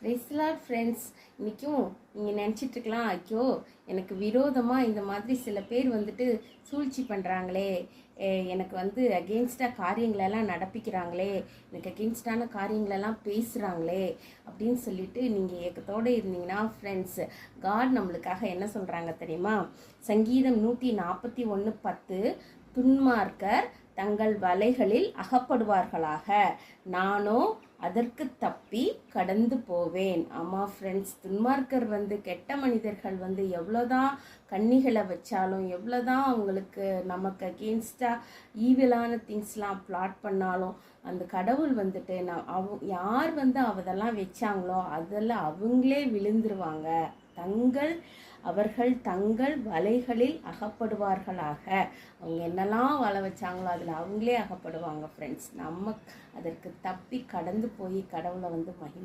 பிரைஸ்லாட் friends. இன்றைக்கும் நீங்கள் நினச்சிட்ருக்கலாம், ஐயோ எனக்கு விரோதமாக இந்த மாதிரி சில பேர் வந்துட்டு சூழ்ச்சி பண்ணுறாங்களே, எனக்கு அகெயின்ஸ்டாக காரியங்களெல்லாம் நடப்பிக்கிறாங்களே, எனக்கு அகெயின்ஸ்டான காரியங்களெல்லாம் பேசுகிறாங்களே அப்படின்னு சொல்லிட்டு நீங்கள் ஏக்கத்தோடு இருந்தீங்கன்னா ஃப்ரெண்ட்ஸ், காட் நம்மளுக்காக என்ன சொல்கிறாங்க தெரியுமா? சங்கீதம் 141:10, துன்மார்க்கர் தங்கள் வலைகளில் அகப்படுவார்களாக, நானோ அதற்கு தப்பி கடந்து போவேன். ஆமாம் ஃப்ரெண்ட்ஸ், துன்மார்க்கர் கெட்ட மனிதர்கள் எவ்வளோதான் கண்ணிகளை வச்சாலும், எவ்வளோதான் அவங்களுக்கு நமக்கு அகெயின்ஸ்டாக ஈவிலான திங்ஸ்லாம் பிளாட் பண்ணாலும், அந்த கடவுள் யார் அதெல்லாம் வச்சாங்களோ அதெல்லாம் அவங்களே விழுந்துருவாங்க. அவர்கள் தங்கள் வலைகளில் அகப்படுவார்களாக. அவங்க என்னெல்லாம் வலை வச்சாங்களோ அதில் அவங்களே அகப்படுவாங்க ஃப்ரெண்ட்ஸ். நம்ம அதற்கு தப்பி கடந்து போய் கடவுளை